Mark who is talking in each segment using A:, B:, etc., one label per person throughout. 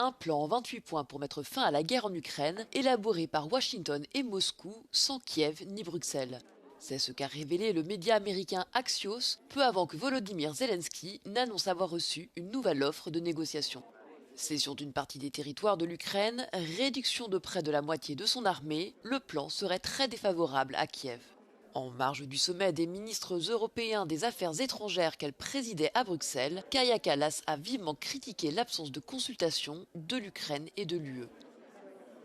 A: un plan en 28 points pour mettre fin à la guerre en Ukraine, élaboré par Washington et Moscou, sans Kiev ni Bruxelles. C'est ce qu'a révélé le média américain Axios, peu avant que Volodymyr Zelensky n'annonce avoir reçu une nouvelle offre de négociation. Cession d'une partie des territoires de l'Ukraine, réduction de près de la moitié de son armée, le plan serait très défavorable à Kiev. En marge du sommet des ministres européens des Affaires étrangères qu'elle présidait à Bruxelles, Kaja Kallas a vivement critiqué l'absence de consultation de l'Ukraine et de l'UE.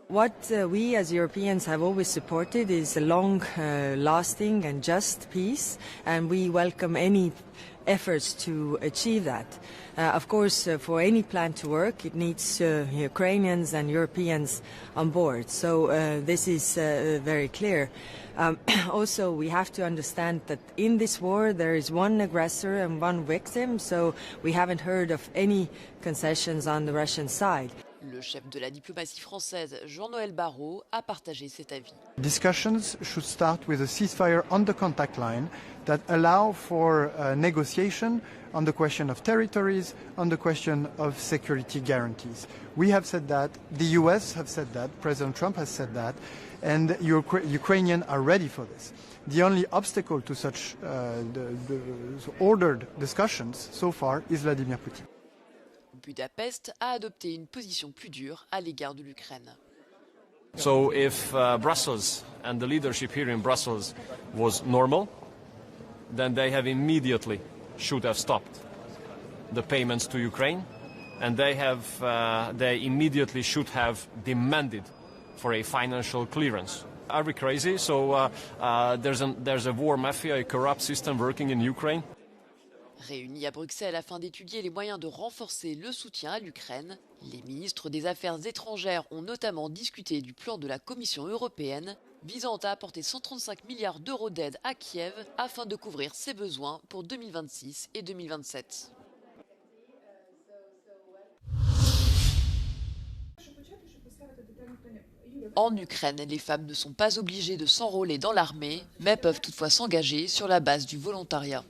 B: What we as Europeans have always supported is a long, lasting and just peace, and we welcome any efforts to achieve that. Of course, for any plan to work, it needs Ukrainians and Europeans on board. So this is very clear. Also, we have to understand that in this war there is one aggressor and one victim, so we haven't heard of any concessions on the Russian side.
A: Le chef de la diplomatie française, Jean-Noël Barrot, a partagé cet avis.
C: Discussions should start with a ceasefire on the contact line that allow for negotiation on the question of territories, on the question of security guarantees. We have said that, the US have said that, President Trump has said that, and Ukrainians are ready for this. The only obstacle to such the ordered discussions so far is Vladimir Putin.
A: Budapest a adopté une position plus dure à l'égard de l'Ukraine.
D: So if Brussels and the leadership here in Brussels was normal, then they should have stopped the payments to Ukraine, and they immediately should have demanded for a financial clearance. Are we crazy? So there's a war mafia, a corrupt system working in Ukraine.
A: Réunis à Bruxelles afin d'étudier les moyens de renforcer le soutien à l'Ukraine, les ministres des Affaires étrangères ont notamment discuté du plan de la Commission européenne visant à apporter 135 milliards d'euros d'aide à Kiev afin de couvrir ses besoins pour 2026 et 2027. En Ukraine, les femmes ne sont pas obligées de s'enrôler dans l'armée, mais peuvent toutefois s'engager sur la base du volontariat.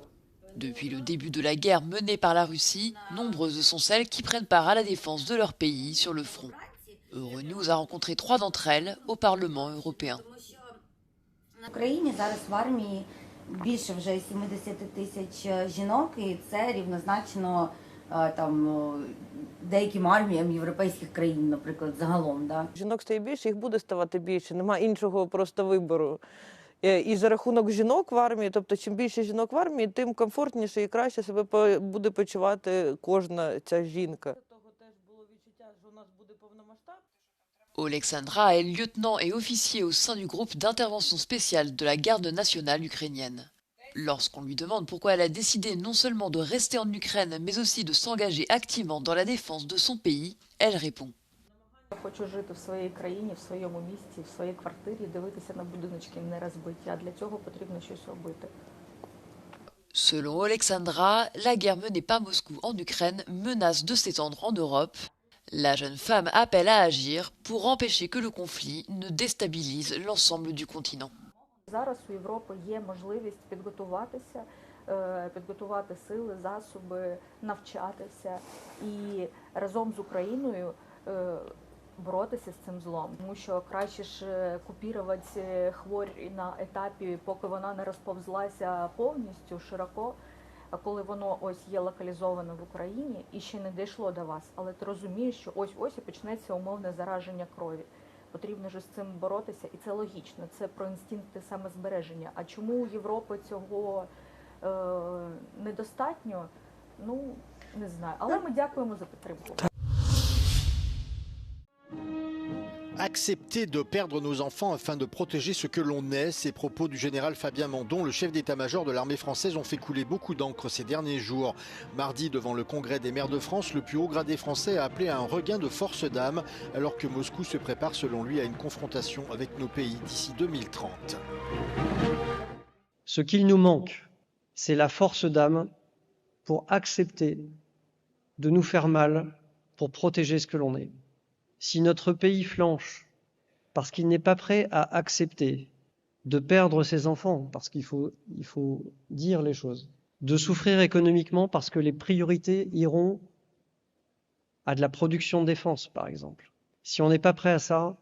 A: Depuis le début de la guerre menée par la Russie, nombreuses sont celles qui prennent part à la défense de leur pays sur le front. Euronews a rencontré 3 d'entre elles au Parlement européen.
E: В Україні зараз в армії більше вже 70 тисяч жінок, і це рівнозначно деяким арміям європейських країн, наприклад, загалом. Да?
F: Жінок стає більше, їх буде ставати більше, немає іншого просто вибору. І за рахунок жінок в армії, тобто чим більше жінок в армії, тим комфортніше і краще себе буде почувати кожна ця жінка.
A: Oleksandra est lieutenant et officier au sein du groupe d'intervention spéciale de la garde nationale ukrainienne. Lorsqu'on lui demande pourquoi elle a décidé non seulement de rester en Ukraine, mais aussi de s'engager activement dans la défense de son pays, elle répond.
G: Я хочу жити в своїй країні, в своєму місті, в своїй квартирі, дивитися на будиночки не розбиті, а для цього потрібно щось робити.
A: Selon Oleksandra, la guerre menée par Moscou en Ukraine menace de s'étendre en Europe. La jeune femme appelle à agir pour empêcher que le conflit ne déstabilise l'ensemble du continent.
G: Зараз у Європи є можливість підготувати сили, засоби, навчатися і разом з Україною боротися з цим злом. Тому що краще ж купувати хворь на етапі, поки вона не розповзлася повністю, широко, а коли воно ось є локалізовано в Україні і ще не дійшло до вас, але ти розумієш, що ось і почнеться умовне зараження крові. Потрібно ж з цим боротися, і це логічно, це про інстинкти самозбереження. А чому у Європи цього недостатньо, ну, не знаю. Але ми дякуємо за підтримку.
H: Accepter de perdre nos enfants afin de protéger ce que l'on est, ces propos du général Fabien Mandon, le chef d'état-major de l'armée française, ont fait couler beaucoup d'encre ces derniers jours. Mardi, devant le Congrès des maires de France, le plus haut gradé français a appelé à un regain de force d'âme, alors que Moscou se prépare selon lui à une confrontation avec nos pays d'ici 2030.
I: Ce qu'il nous manque, c'est la force d'âme pour accepter de nous faire mal, pour protéger ce que l'on est. Si notre pays flanche parce qu'il n'est pas prêt à accepter de perdre ses enfants, parce qu'il faut dire les choses, de souffrir économiquement parce que les priorités iront à de la production de défense, par exemple. Si on n'est pas prêt à ça,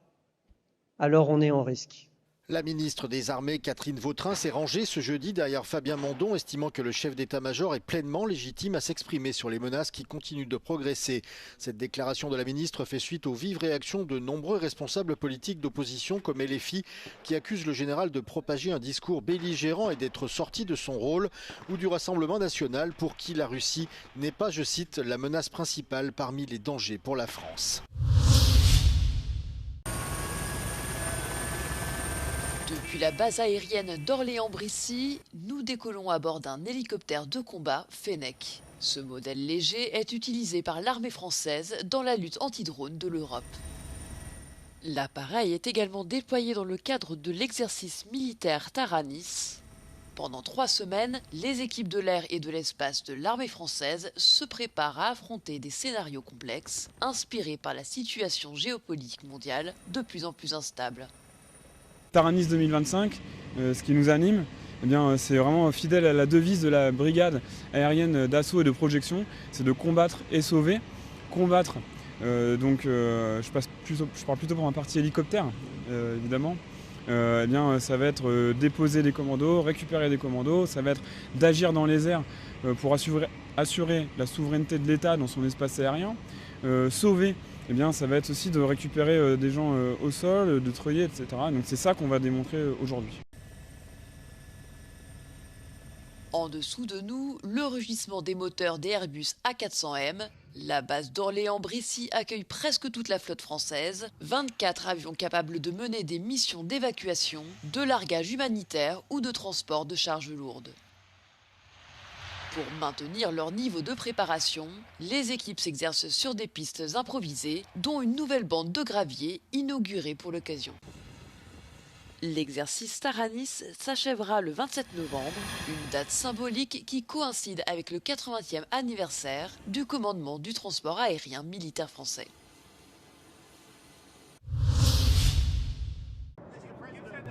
I: alors on est en risque.
H: La ministre des Armées, Catherine Vautrin, s'est rangée ce jeudi derrière Fabien Mandon, estimant que le chef d'état-major est pleinement légitime à s'exprimer sur les menaces qui continuent de progresser. Cette déclaration de la ministre fait suite aux vives réactions de nombreux responsables politiques d'opposition comme LFI, qui accusent le général de propager un discours belligérant et d'être sorti de son rôle, ou du Rassemblement national pour qui la Russie n'est pas, je cite, la menace principale parmi les dangers pour la France.
A: Depuis la base aérienne d'Orléans-Brissy, nous décollons à bord d'un hélicoptère de combat Fennec. Ce modèle léger est utilisé par l'armée française dans la lutte anti-drone de l'Europe. L'appareil est également déployé dans le cadre de l'exercice militaire Taranis. Pendant 3 semaines, les équipes de l'air et de l'espace de l'armée française se préparent à affronter des scénarios complexes, inspirés par la situation géopolitique mondiale de plus en plus instable.
J: Taranis 2025, ce qui nous anime, eh bien, c'est vraiment fidèle à la devise de la brigade aérienne d'assaut et de projection, c'est de combattre et sauver. Combattre, je parle plutôt pour un parti hélicoptère, évidemment. Eh bien, ça va être déposer des commandos, récupérer des commandos, ça va être d'agir dans les airs pour assurer la souveraineté de l'État dans son espace aérien, sauver. Eh bien, ça va être aussi de récupérer des gens au sol, de treuiller, etc. Donc c'est ça qu'on va démontrer aujourd'hui.
A: En dessous de nous, le rugissement des moteurs des Airbus A400M. La base d'Orléans-Brissy accueille presque toute la flotte française. 24 avions capables de mener des missions d'évacuation, de largage humanitaire ou de transport de charges lourdes. Pour maintenir leur niveau de préparation, les équipes s'exercent sur des pistes improvisées, dont une nouvelle bande de gravier inaugurée pour l'occasion. L'exercice Taranis s'achèvera le 27 novembre, une date symbolique qui coïncide avec le 80e anniversaire du commandement du transport aérien militaire français.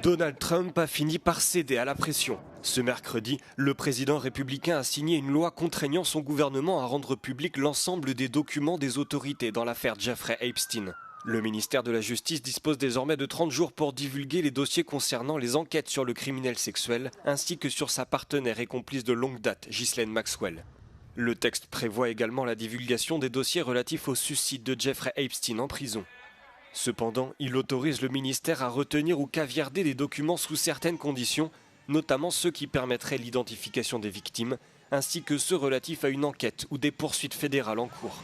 K: Donald Trump a fini par céder à la pression. Ce mercredi, le président républicain a signé une loi contraignant son gouvernement à rendre public l'ensemble des documents des autorités dans l'affaire Jeffrey Epstein. Le ministère de la Justice dispose désormais de 30 jours pour divulguer les dossiers concernant les enquêtes sur le criminel sexuel, ainsi que sur sa partenaire et complice de longue date, Ghislaine Maxwell. Le texte prévoit également la divulgation des dossiers relatifs au suicide de Jeffrey Epstein en prison. Cependant, il autorise le ministère à retenir ou caviarder des documents sous certaines conditions, notamment ceux qui permettraient l'identification des victimes, ainsi que ceux relatifs à une enquête ou des poursuites fédérales en cours.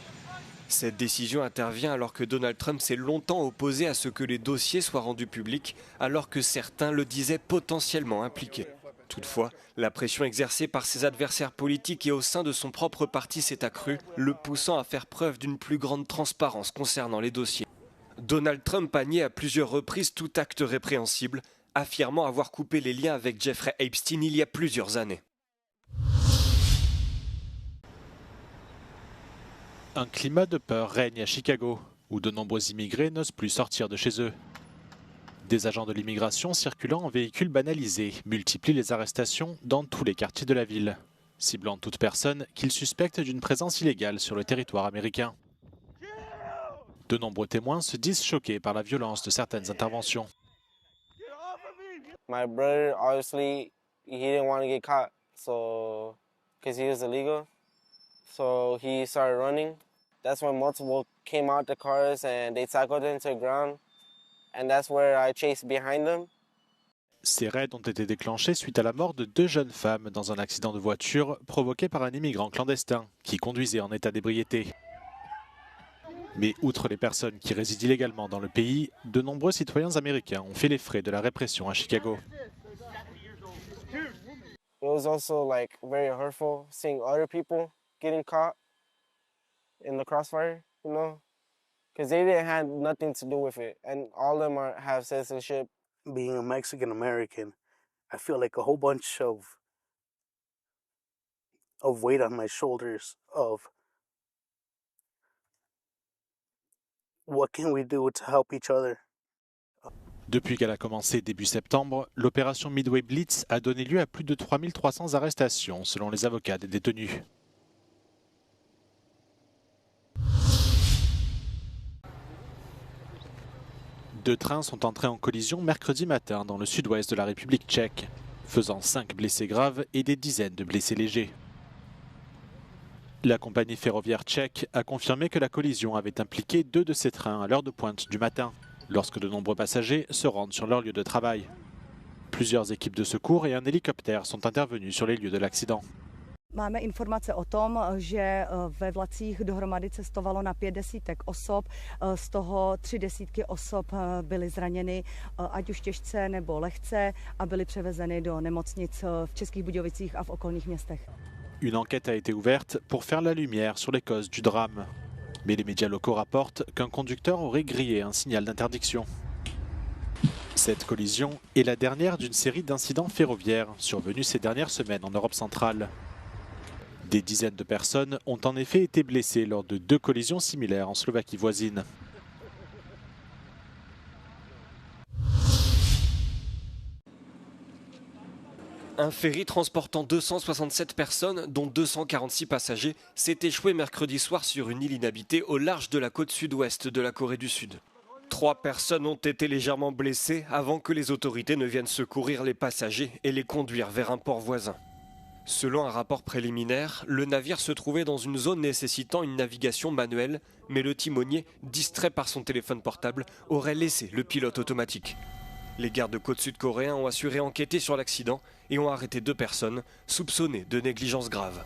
K: Cette décision intervient alors que Donald Trump s'est longtemps opposé à ce que les dossiers soient rendus publics, alors que certains le disaient potentiellement impliqués. Toutefois, la pression exercée par ses adversaires politiques et au sein de son propre parti s'est accrue, le poussant à faire preuve d'une plus grande transparence concernant les dossiers. Donald Trump a nié à plusieurs reprises tout acte répréhensible, affirmant avoir coupé les liens avec Jeffrey Epstein il y a plusieurs années.
L: Un climat de peur règne à Chicago, où de nombreux immigrés n'osent plus sortir de chez eux. Des agents de l'immigration circulant en véhicules banalisés multiplient les arrestations dans tous les quartiers de la ville, ciblant toute personne qu'ils suspectent d'une présence illégale sur le territoire américain. De nombreux témoins se disent choqués par la violence de certaines interventions.
M: My brother, obviously, he didn't want to get caught, so because he was illegal, so he started running. That's when multiple came out the cars and they tackled him to the ground, and that's where I chased behind them.
L: Ces raids ont été déclenchés suite à la mort de 2 jeunes femmes dans un accident de voiture provoqué par un immigrant clandestin qui conduisait en état d'ébriété. Mais outre les personnes qui résident illégalement dans le pays, de nombreux citoyens américains ont fait les frais de la répression à Chicago.
M: It was also like very hurtful seeing other people getting caught in the crossfire, you know, because they didn't have nothing to do with it, and all of them have citizenship.
N: Being a Mexican American, I feel like a whole bunch of weight on my shoulders of what can we do to help each other.
L: Depuis qu'elle a commencé début septembre, l'opération Midway Blitz a donné lieu à plus de 3300 arrestations selon les avocats des détenus. 2 trains sont entrés en collision mercredi matin dans le sud-ouest de la République tchèque, faisant 5 blessés graves et des dizaines de blessés légers. La compagnie ferroviaire tchèque a confirmé que la collision avait impliqué 2 de ses trains à l'heure de pointe du matin, lorsque de nombreux passagers se rendent sur leur lieu de travail. Plusieurs équipes de secours et un hélicoptère sont intervenus sur les lieux de l'accident.
O: Máme informace o tom, že ve vlacích dohromady cestovalo na 5 desítek osob, z toho 3 desítky osob byly zraněny, ať už těžce nebo lehce, a byly převezeny do nemocnic v Českých Budějovicích a v okolních městech.
L: Une enquête a été ouverte pour faire la lumière sur les causes du drame. Mais les médias locaux rapportent qu'un conducteur aurait grillé un signal d'interdiction. Cette collision est la dernière d'une série d'incidents ferroviaires survenus ces dernières semaines en Europe centrale. Des dizaines de personnes ont en effet été blessées lors de 2 collisions similaires en Slovaquie voisine.
K: Un ferry transportant 267 personnes, dont 246 passagers, s'est échoué mercredi soir sur une île inhabitée au large de la côte sud-ouest de la Corée du Sud. 3 personnes ont été légèrement blessées avant que les autorités ne viennent secourir les passagers et les conduire vers un port voisin. Selon un rapport préliminaire, le navire se trouvait dans une zone nécessitant une navigation manuelle, mais le timonier, distrait par son téléphone portable, aurait laissé le pilote automatique. Les gardes-côtes sud-coréens ont assuré enquêter sur l'accident et ont arrêté 2 personnes soupçonnées de négligence grave.